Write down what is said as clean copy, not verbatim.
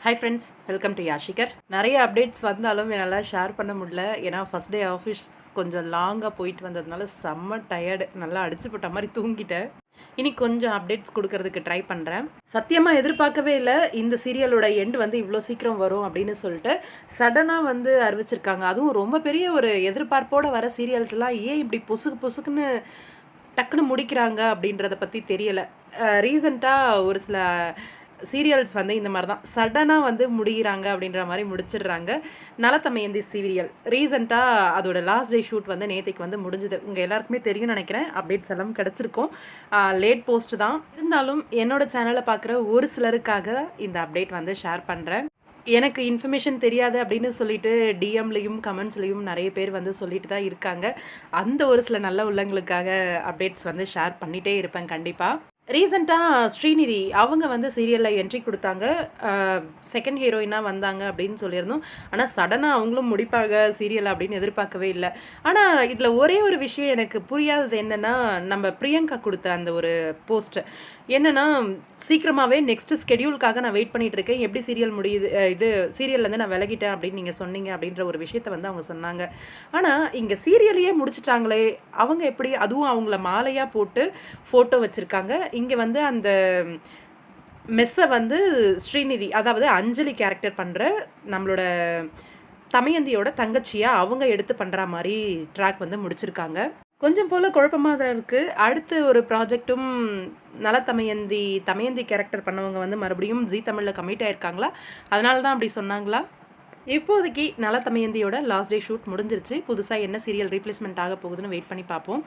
Hi friends, welcome to Yashikar. நிறைய updates வந்தாலும் என்னால் ஷேர் பண்ண முடியல. ஏன்னா ஃபஸ்ட் டே ஆஃபீஸ் கொஞ்சம் லாங்காக போயிட்டு வந்ததுனால செம்ம டயர்டு, நல்லா அடிச்சு போட்ட மாதிரி தூங்கிட்டேன். இனி கொஞ்சம் அப்டேட்ஸ் கொடுக்கறதுக்கு ட்ரை பண்ணுறேன். சத்தியமாக எதிர்பார்க்கவே இல்லை இந்த சீரியலோட எண்ட் வந்து இவ்வளோ சீக்கிரம் வரும் அப்படின்னு சொல்லிட்டு சடனாக வந்து அறிவிச்சிருக்காங்க. அதுவும் ரொம்ப பெரிய ஒரு எதிர்பார்ப்போடு வர சீரியல்ஸ்லாம் ஏன் இப்படி பொசுக்கு பொசுக்குன்னு டக்குன்னு முடிக்கிறாங்க அப்படின்றத பற்றி தெரியலை. ரீசெண்டாக ஒரு சில சீரியல்ஸ் வந்து இந்த மாதிரி தான் சடனாக வந்து முடிகிறாங்க அப்படின்ற மாதிரி முடிச்சிடுறாங்க. நலத்தமயந்தி சீரியல் ரீசெண்டாக அதோட லாஸ்ட் டே ஷூட் வந்து நேற்றுக்கு வந்து முடிஞ்சுது. உங்கள் எல்லாருக்குமே தெரியும்னு நினைக்கிறேன். அப்டேட்ஸ் எல்லாம் கிடச்சிருக்கும். லேட் போஸ்ட் தான் இருந்தாலும் என்னோட சேனலை பார்க்குற ஒரு சிலருக்காக இந்த அப்டேட் வந்து ஷேர் பண்ணுறேன். எனக்கு இன்ஃபர்மேஷன் தெரியாது அப்படின்னு சொல்லிட்டு டிஎம்லேயும் கமெண்ட்ஸ்லேயும் நிறைய பேர் வந்து சொல்லிட்டு தான் இருக்காங்க. அந்த ஒரு சில நல்ல உள்ளங்களுக்காக அப்டேட்ஸ் வந்து ஷேர் பண்ணிகிட்டே இருப்பேன் கண்டிப்பாக. ரீசெண்டாக ஸ்ரீநிதி அவங்க வந்து சீரியலில் என்ட்ரி கொடுத்தாங்க. செகண்ட் ஹீரோயினாக வந்தாங்க அப்படின்னு சொல்லியிருந்தோம். ஆனால் சடனாக அவங்களும் முடிப்பாங்க சீரியல் அப்படின்னு எதிர்பார்க்கவே இல்லை. ஆனால் இதில் ஒரே ஒரு விஷயம் எனக்கு புரியாதது என்னென்னா, நம்ம பிரியங்கா கொடுத்த அந்த ஒரு போஸ்ட் என்னென்னா, சீக்கிரமாகவே நெக்ஸ்ட் ஸ்கெடியூலுக்காக நான் வெயிட் பண்ணிட்டு இருக்கேன், எப்படி சீரியல் முடியுது, இது சீரியல்லேருந்து நான் விலகிட்டேன் அப்படின்னு நீங்கள் சொன்னீங்க அப்படின்ற ஒரு விஷயத்த வந்து அவங்க சொன்னாங்க. ஆனால் இங்கே சீரியலையே முடிச்சிட்டாங்களே, அவங்க எப்படி, அதுவும் அவங்கள மாலையாக போட்டு ஃபோட்டோ வச்சுருக்காங்க. இங்கே வந்து அந்த மெஸ்ஸை வந்து ஸ்ரீநிதி, அதாவது அஞ்சலி கேரக்டர் பண்ணுற நம்மளோட தமயந்தியோட தங்கச்சியாக அவங்க எடுத்து பண்ணுற மாதிரி ட்ராக் வந்து முடிச்சிருக்காங்க. கொஞ்சம் போல் குழப்பமாக தான் இருக்குது. அடுத்து ஒரு ப்ராஜெக்ட்டும் தமயந்தி கேரக்டர் பண்ணவங்க வந்து மறுபடியும் ஜீ தமிழில் கமிட் ஆயிருக்காங்களா, அதனால தான் அப்படி சொன்னாங்களா? இப்போதைக்கு நலத்தமயந்தியோட லாஸ்ட் டே ஷூட் முடிஞ்சிருச்சு. புதுசாக என்ன சீரியல் ரீப்ளேஸ்மெண்ட் ஆக போகுதுன்னு வெயிட் பண்ணி பார்ப்போம்.